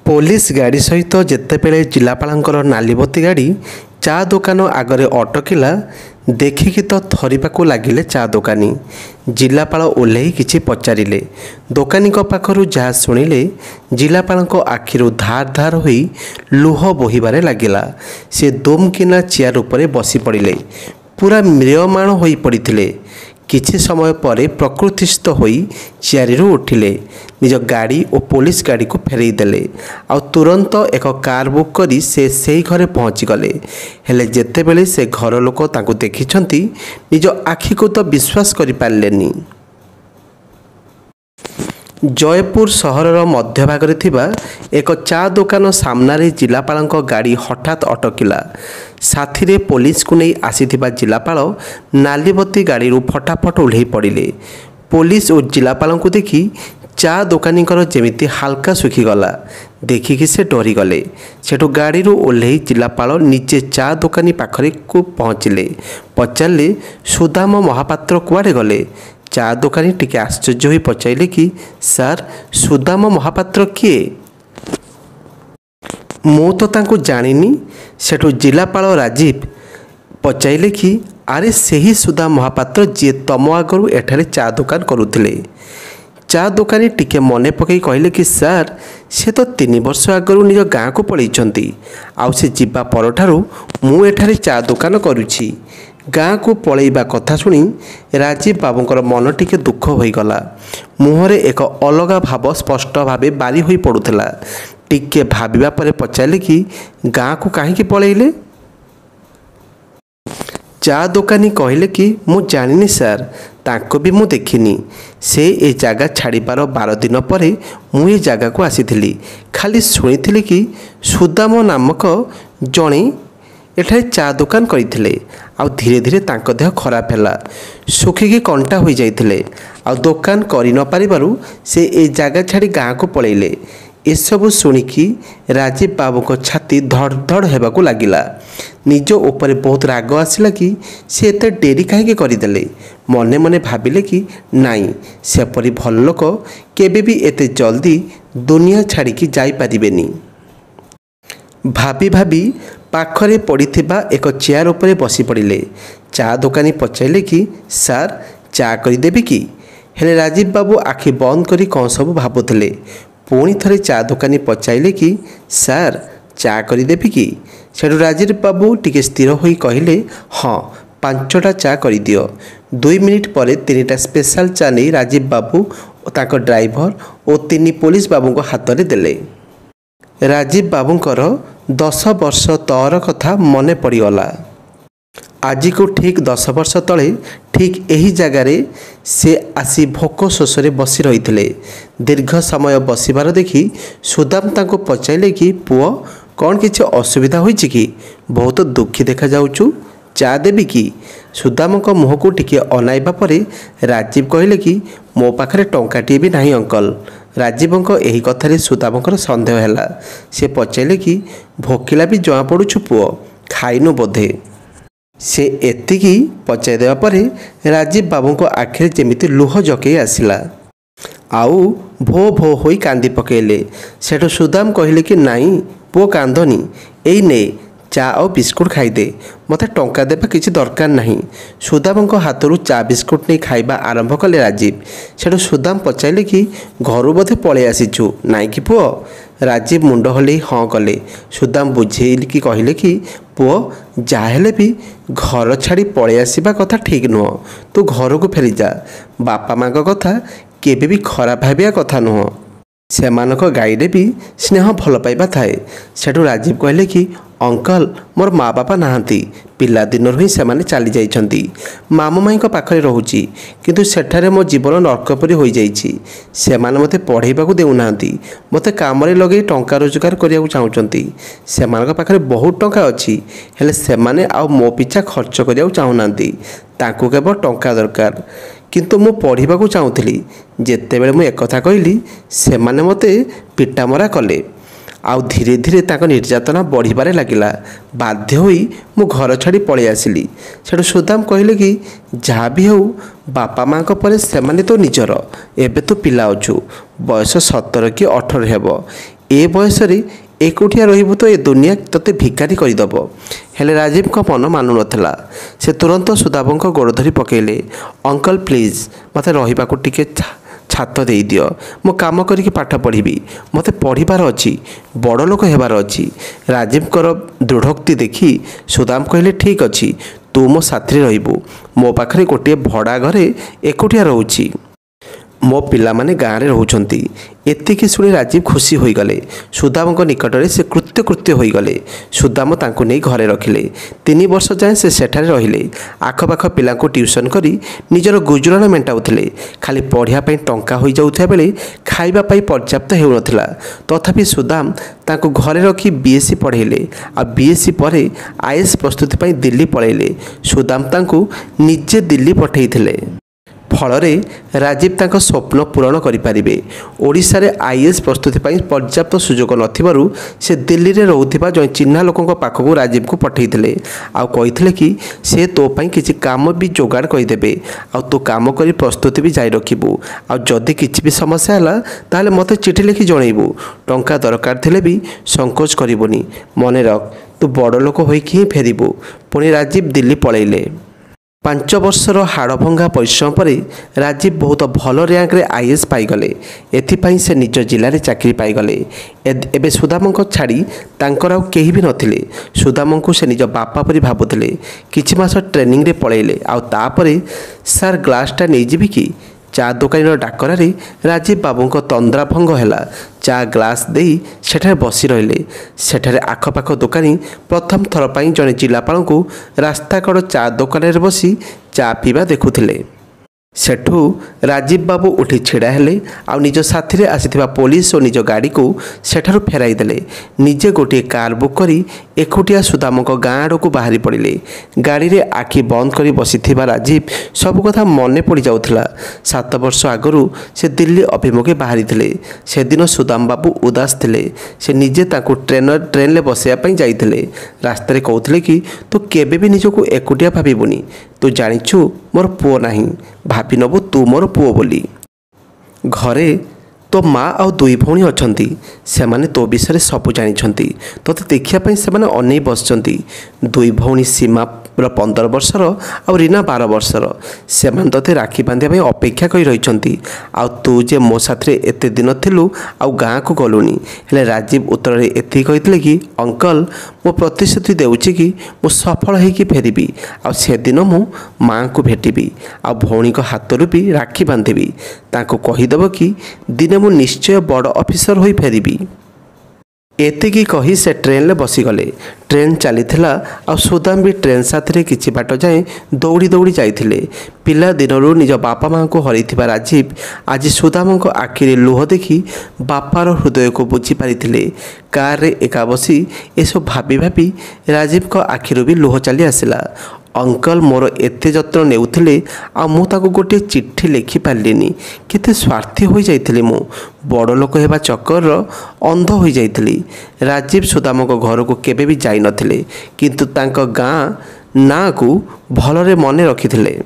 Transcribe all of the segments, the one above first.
Police गाड़ी सहित जितेबले जिलापाल नालीबती गाड़ी चा दुकान आगरे अटकिला देखिकी तो थरिबाकू लगिले चा दुकानी। जिलापाल ओह्लई किछि पचारिले। दोकानी पाखरु जहाँ शुणिले जिलापाल आखिरु धार धार होई लुह बोहिबारे लागिला। से दुमकिना चेयर उपरे बसी पड़िले। पूरा म्रियमाण होई पड़िथिले। किछि समय परे प्रकृतिस्थ होई चेयरु उठिले। निज गाड़ी और पुलिस गाड़ी को फेरई देले। आ तुरंत एक कार बुक करी से सही घरे पहुँची गले। हेले जेतेबेले से घर लोक तांको देखिछंती निज आखि को तो विश्वास करि पारलेनी। जयपुर सहरर मध्य भागरे थिबा एक चा दुकान सामनारे जिलापाल गाड़ी हठात अटकिला। साथी रे पुलिस को नहीं आसीथिबा जिलापाल नालीबती गाड़ी फटाफट ओह्लई पड़िले। पुलिस और जिलापाल को देखि चा दुकानी जेमिति हालका सुखीगला। देखिकी से डरी गले। सेठू गाड़ी ओह्लई जिलापाल निजे चा दुकानी पाखरे को पहुँचिले। पचारे सुदाम महापात्र कुआड़े गले। चा दुकानी टिके आश्चर्य होई पचाइले कि सार सुदाम महापात्र किए? मु तो तांको जानिनी। सेठू जिलापाल राजीव पचाइले कि आरे सेही सुदाम महापात्र जी तम आगरू एठारे चा दुकान करुथिले। चा दुकानी टिके मने पकई कहले कि सार से तो 3 वर्ष आगरू निज गाँ को पलैछंती। आउ से जिबा परठारू मु एठारे चा दुकान करुछि। गाँ को पलैबा कथा शुणी राजीव बाबूंकर मन टिके दुख होईगला। मुहरे एक अलगा भाव स्पष्ट भावे बारी होई पड़ुथला। टिके भाबिबा परे पचारिले कि गाँ को काहेकि पलैले? चा दुकानी कहले कि मु जानिनी सार, तांको भी मु देखिनी। से ए जागा छाड़िबार 12 दिन परे मु ए जागा को आसीथिली। खाली शुणिथिली कि सुदाम नामक जणे एठारे चा दुकान करथिले। आ धीरे धीरे तांको देह खराब हैला। सुखिकी कंटा होई जाइथिले। आ दुकान करि न पारिबारु से ए जागा छाड़ी गाँ को पलैले। एसबू शुणिकी राजीव बाबू को छाती धड़ धड़ हेबाकू लागिला। निज ऊपर बहुत राग आसिला कि से एते डेरी काहेकि करदेले। मने मने भाबिले कि नाई सेपरी भल लोक केबे भी एते जल्दी दुनिया छाड़िकी जाई पारिबेनी। भाबी भाबी पाखरे पड़िथिबा एक चेयर उपरे बसी पड़िले। चा दुकानी पचाइले कि सार चा करि देबी कि? हेले राजीव बाबू आखि बंद करी कौन सब भाबुथिले। पुणी थरे चा दुकानी पचाइले कि सार चा करि देबी कि? सेठू राजीव बाबू टिके स्थिर होई कहिले हाँ 5टा चा करि दियो। 2 मिनिट परे 3टा स्पेशल चा नहीं राजीव बाबू ताको ड्राइवर और 3 पुलिस बाबू को हाथ में देले। राजीव बाबूंकर 10 वर्ष तर कथा मने पड़गला। आज को ठीक 10 वर्ष तले ठीक यही जगार से आसी भोक शोषे बसी रही थे। दीर्घ समय बसबार देखि सुदाम तांको पचाइले कि पुओ कौन किसी असुविधा होइछि कि? बहुत दुखी देखा जाउछु, चा देबी कि? सुदाम को मुह को टिके अनाइबा परे राजीव कहले कि मो पाखरे टंकाटी भी नहीं अंकल। राजीव यही कथारे सुदामकर सन्देह हैला। से पचाइले कि भोकिला भी जमा पड़ुछु पुओ, खाइनु बोधे? से एतिकी पचाई देवा परे राजीव बाबू को आखिरे जेमिति लुह जकई आसिला। आउ भो भो होई कांदी पकेले। सेठू सुदाम कहले कि नाई पुओ कांदनी, एई ने चा और बिस्कुट खाईदे, मते टंका देबा किछि दरकार नहीं। सुदाम हाथरू चा बिस्कुट नहीं खाइबा आरंभ कले राजीव। सेठू सुदाम पचाइले कि घरू बोधे पळे आसीछु नाई कि पुओ? राजीव मुंड हले हाँ कले। सुदाम बुझेइल कि कहले कि पुओ जाहेले भी घर छाड़ी पळे आसीबा कथा ठीक नुह। तू घर को फेरी जा। बापा माँ कथा केबे भी खराब भाबिया कथा नुह। सेमानक गाईरे भी स्नेह भल पाइबा थाए। सेठू राजीव कहले कि अंकल मोर माँ बापा नहांती, पिला दिनर ही सेमाने चली जाइछंती। मामू माई को पाखरे रहूची, किंतु सेठारे मो जीवन नरकपरी होई जाइछि। सेमाने मते पढ़ेबाकू देउनाहांती, मते कामरे लगे टंका रोजगार करियाकू चाहुचंती। सेमानक पाखरे बहुत टंका अछि, हेले सेमाने आ मो पिछा खर्च करियाकू चाहुनांती। तांकू केवल टंका दरकार, किंतु मु पढ़ाकू चाहूली। जेतेबेले मु एक कथा कहली सेमाने मते पिटामरा कले। आउ धीरे धीरे ताको निर्यातना बढ़िबारे लागिला। बाध्य होई मु घर छाड़ी पळे आसिली। सेठू सुदाम कहले कि जहाँ भी हो बापा माँ परे सेमाने तो निजर, एबे तो पिला अछु, बयस 17 कि 18 हेब। ए बयस एकुटिया रहिबु तो ए दुनिया तोते भिकारी करदेव। हेले राजीव को मन मानु नथिला। से तुरंत सुदामको गोड़ धरी पकेले। अंकल प्लीज मते रहिबाकु टिके छात दे दियो, मो काम करिके पाठ पढ़ी, मते पढ़िबार अछि, बड़ लोक हेबार अछि। राजीव कर दृढ़ोक्ति देखी सुदाम कहले ठीक अछि, तू मो साथी रहिबु। मो पाखरे गोटे भड़ा घरे एकुटिया रहउछि, मो पिला माने गाँव में रोचंती। एतिकी शुणी राजीव खुशी होईगले। सुदाम निकटरे से कृत्य होईगले। सुदाम तांको नहीं घरे रखिले। 3 वर्ष जाए से सेठारे रहिले। आखपाख पिलांको ट्यूशन करी निजर गुजराण मेंटाउथिले। खाली पढ़िया पई टंका होई जाउथिया बेले खाइबा पई पर्याप्त हेउनथिला। तथापि सुदाम तांको घरे रखी बीएससी पढ़ेले। आ बीएससी परे आईएएस प्रस्तुति पई दिल्ली पळेले। सुदाम तांको निजे दिल्ली पठेइथिले। फलरे राजीव तांको स्वप्न पूरण करिपारिबे। ओडिशा रे आईएएस प्रस्तुति पई पर्याप्त सुजोग नथिबारु से दिल्ली रे रहउथिबा जय चिन्हा लोकंक पाखकु राजीव को पठेइथिले। आ कहिथिले कि से तो पई किछि काम भी जोगाड़ करि देबे। आ तो काम करी प्रस्तुति भी जाय रखिबु। आ जदि किछि भी समस्या हला ताले मते चिठी लिखि जणैबु। टंका दरकार थिले भी संकोच करिबोनी। मने रख तू बड़ लोक होई कि फेरिबु। पुणी राजीव दिल्ली पळैले। 5 वर्षर हाड़भंगा परिश्रम पर राजीव बहुत भल रैंक रे आईएएस पाईगले। एथिपाई से निज जिले में चाकरी पाईगले। एबे सुदाम को छाड़ी तांकर आउ केही भी नथिले। सुदाम को से निज बापा परी भाबुथिले। किछि मास ट्रेनिंग रे पळैले। आउ तापरे सर ग्लासटा नहीं जीवी कि चा दुकानी डाकरार राजीव बाबू को तंद्रा भंग है। चा ग्लास दे सेठारे बसी रहिले। सेठारे आखपाख दुकानी प्रथम थर पर जड़े जिलापाल को रास्ता कड़ चा दुकान बसी चा पीवा देखुथिले। सेठू राजीव बाबू उठी छिड़ा हेले। आ निज साथी रे आसीथिबा पुलिस और निज गाड़ी को सेठारु फेराई देले। निजे गोटे कार बुक करी एकुटिया सुदाम को गाँ आड़ को बाहरी पड़िले। गाड़ी रे आखि बंद करी बसीथिबा राजीव सब कथा मने पड़ जाउथला। 7 वर्ष आगरू से दिल्ली अभिमुखे बाहरी थिले। से दिन सुदाम बाबू उदास थिले। से निजे ताकू ट्रेन ले बसैया पई जाइथिले। रास्ता रे कहउथिले कि तू केबे भी निजको एकुटिया भाबिबुनी। तू जानिछु मोर पुओ नाही, भाभी नबु तू मोर पुओ बोली। घरे तो माँ आउ 2 भौणी अछंती। से माने तो विषय सब जानिछंती। तोते देखिया पई से माने अनै बसचंती। 2 भौणी सीमा 15 वर्षर आ रीना 12 वर्षर। से माने तोते राखी बांधिया पई अपेक्षा करी रहिछंती। आ तू जे मो साथरे एते दिन थिलु आ गाँ को गलुनी। हेले राजीव उत्तर रे एथि कहितले कि अंकल मो प्रतिश्रुति देउछि कि मो सफल हेकि फेरिबी। आ से दिन मु माँ को भेटिबी। आ भौणी को हाथरु भी राखी बांधिबी। ताको कहिदेब कि दिने मु निश्चय बड़ ऑफिसर होई फेरिबी। एतिकी कही से ट्रेन ले बसीगले। ट्रेन चलीथिला। आ सुदाम भी ट्रेन साथी किछि बाट जाए दौड़ी दौड़ी जाइथिले। पिला दिनरू निज बापा माँ को हरैथिबा राजीव आज सुदाम को आखिरे लुह देखी बापार हृदय को बुझी पारिथिले। कार रे एका बसी एसो भाबी भाबी राजीव को आखिरु भी लुह चली आसिला। अंकल मोर एते जत्न नेउथिले। आ मु ताको गोटे चिट्ठी लिखि पारलिनी। केते स्वार्थी हो जाइथिले। मु बड़ लोक हेबा चक्कर अंध हो जाइथिली। राजीव सुदाम को घर को केबे भी जाई नथिले, किंतु तांको गाँ ना को भलरे मने रखिथिले।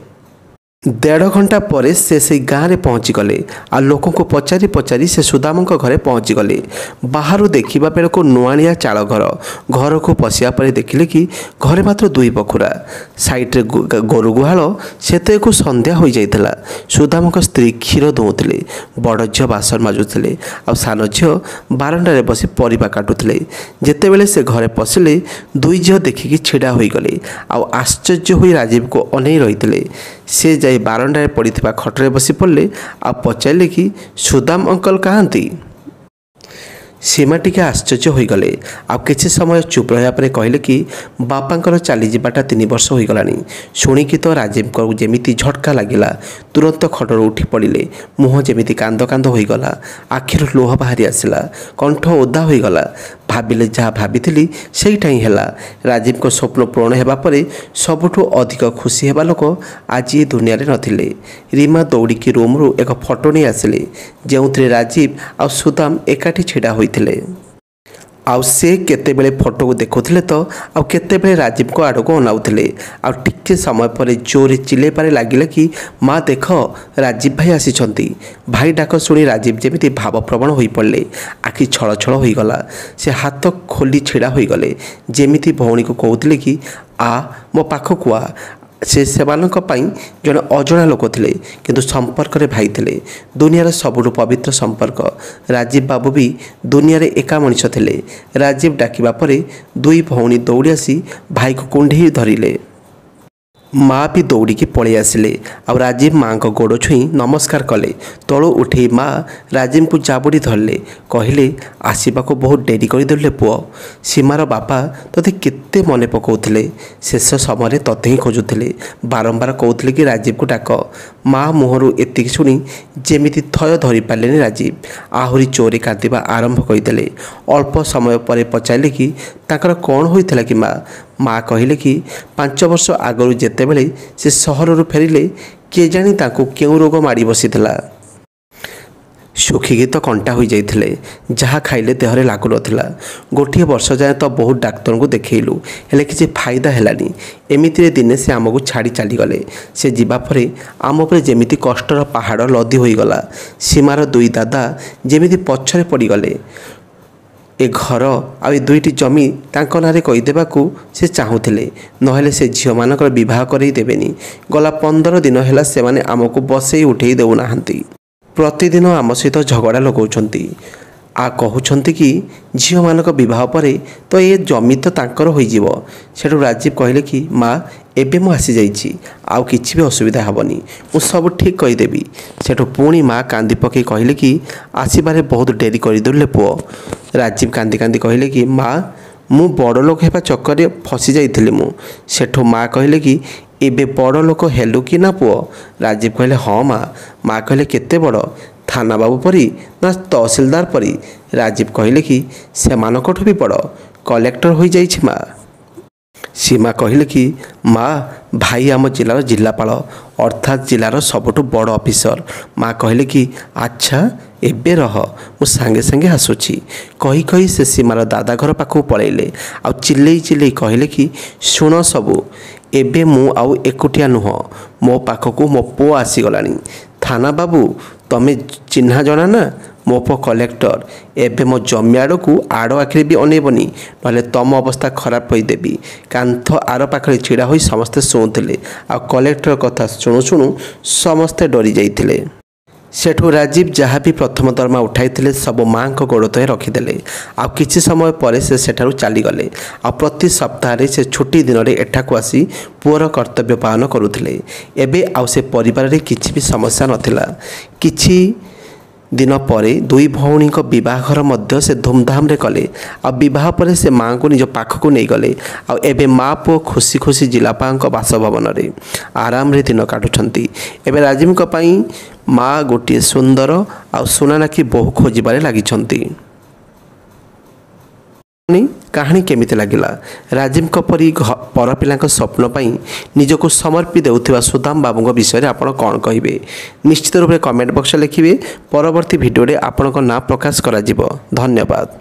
1.5 घंटा पर से गाँव में पहुँची गले। आ लोक को पचारि पचारि से सुदाम घरे पहुँची गले। बाहर देखा बेल को नुआनिया चाल घर। घर को पशिया पर देखिले कि घरे मात्र 2 बखुरा। साइड्रे गोरु गुहाल। से तो एक संध्या हो जाइथिला। सुदाम स्त्री क्षीर दौले। बड़ झील बासन माजुले। आ सान झील बारंडारे बसी परिबा काटुले। जेतेबेले से घरे पशिले 2 झील देखिकी छिड़ा हो गले। आ आश्चर्य हो राजीव को अनै रही। से जाई बारंडारे पड़िथिबा खटरे बसी पड़ले। आ पचारे कि सुदाम अंकल कहाँती। सीमा टिके आश्चर्य हो गले। आ किछि समय चुप रहा पर कहले कि बापांकर चली जाटा 3 वर्ष हो गलानी। शुणिकी तो राजीव को जेमिति झटका लगिला। तुरंत खटर उठी पड़े। मुह जेमिति कांद कांद हो गला। आखिर लुह बाहरी आसला। कंठ ओदा हो गला। भाविले जहाँ भाभी सेटा ही है। राजीव को स्वप्न पूरण होगा पर सबुठु अधिक खुशी हेबा लोक आज ये दुनिया रे नथिले। रीमा दौड़िकी रूम्रु एक फोटो नहीं आसिले, जो राजीव आ सुदाम एकाठी छिड़ा होइथिले। आउ से केतेबेले फोटो को देखुले तो आउ केतेबेले राजीव को आड़ को अनाउले। आउ टिके समय पर जोरे चिल्ले पारे लगिला कि माँ देख राजीव भाई आसीचंती। भाई डाक शुणी राजीव जेमिति भावप्रवण हो पड़े। आखि छल छल हो गला। से हाथ खोली छिड़ा हो गले जेमिति भौणी को कहते कि आ मो पाखक आ। से सेमानक पई जने अजणा लोक थिले किंतु संपर्क रे भाई थिले। दुनियार सबुठु पवित्र संपर्क। राजीव बाबू भी दुनिया रे एका मनिष थिले। राजीव डाकिबा परे दुई भौणी दौड़ी आसी भाई को कुंढी धरिले। माँ भी दौड़िकी पलि आसिले। आ राजीव माँ को गोड़ छुई नमस्कार कले। तलु उठे माँ राजीव को जाबुड़ी धरले। कहले आसवा को बहुत डेरी करदेले पुओ। सीमार बापा तोते केते मन पकाउथिले। शेष समय तोते ही खोजुथिले। बारंबार कहते कि राजीव को डाक। माँ मुहरु एतिक शुणी जेमिति थय धरी पारे राजीव आहुरी चोरी कांदिबा आरंभ करदेले। अल्प समय पर पचारे कि ताकर कौन होइथिला कि माँ कहले कि 5 वर्ष आगरू जेतेबेले से सहरु फेरिले किए जानी तांको केउ रोग माड़ी बसीथिला। सुखिकी तो कंटा हो जाइथिले। जहाँ खाइले देहरे लागु नथिला। गोटे वर्ष जाए तो बहुत डाक्तर को देखैलु हेले किसी फायदा हेलानी। एमितिरे दिने से आमको छाड़ी चली गले। से जीवा परे आम उपरे जेमिति कष्टर पहाड़ लदी होई गला। सीमार दुई दादा जेमिति पछरे पड़ी गले। ए घर आ दुईटी जमी तांक नारे कहीदेवाकू से चाहूले नहेले से झील मानकर विवाह करई देबेनी। गला 15 दिन है से माने आमको बसई उठे देउना। प्रतिदिन आम सहित झगड़ा लगाउछंती। आ कहउछंती कि झील मानक विवाह परे तो ये जमी तो तांकर होई जीवो। सेठु राजीव कहले कि माँ एबे मु आसी जाइछि आउ किछि भी असुविधा हेबनी मु सब ठीक कहीदेवी। सेठु पुणी माँ कांदी पकई कहले कि आसबारे बहुत डेरी करदेले पुओ। राजीव कांदी कांदी कहले कि माँ मु बड़ लोक हेबा चक्कर फसी जाइथिली मु। सेठु माँ कहले कि एबे बड़ लोक हेलु कि ना पुओ। राजीव कहले हाँ माँ कहले केते बड़ थाना बाबू परी ना तहसीलदार परी। राजीव कहले कि सेमानकठु भी बड़ कलेक्टर हो जाइछि माँ। सीमा कहले कि माँ भाई आम जिलार जिलापाल अर्थात जिलार सबुठु बड़ ऑफिसर। माँ कहले कि अच्छा एबे रह मु सांगे सांगे आसुची। कही कही से सीमार दादा घर पाखु पलैले। आ चिल्लई चिल्लई कहले कि शुण सबू एबे मु आउ एकुटिया नुह मो पाखकू मो पो आसीगलानी। थाना बाबू तमे चिन्हा जना ना मो पो कलेक्टर। एबे मो जमी आड़ को आड़ आखिरे भी अनेबनी नले तम अवस्था खराब होदेवी। कांथ आर पाखे छिड़ा हो समस्ते शुणुले। आ कलेक्टर कथा शुणु शुणु समस्ते डरी जाइथिले। सेठू राजीव जहाँ भी प्रथम दरमा उठाई सब माँ को गोड़ तले रखीदे। आ किछि समय पर से सेठारु चलीगले। आ प्रति सप्ताह से छुट्टी दिन में एठाकू आसी पुअर कर्तव्य पालन करुथिले। एबे आउ से परिवार रे किछि भी समस्या नथिला। किछि दिन पर दुई भौणी बहाघर मध्य से धूमधाम रे कले। आ बह पर से माँ को निज पाखक नहीं गले। आ एबे माँ पुओ खुशी खुशी जिलापा बासभवन रे आराम रे दिन काटुछंती। एबे राजीव पई माँ गोटे सुंदर आ सुनानाखी बहु खोजबारे लागिछंती। कहानी केमिति लागिला। राजीव परी पर पिला स्वप्न पाई निजको समर्पी देउथिबा सुदाम बाबू विषय आपण कौन कहिबे निश्चित रूप से कमेंट बॉक्स लिखिए। परवर्ती भिडियो रे आपनको ना प्रकाश करा जिवो। धन्यवाद।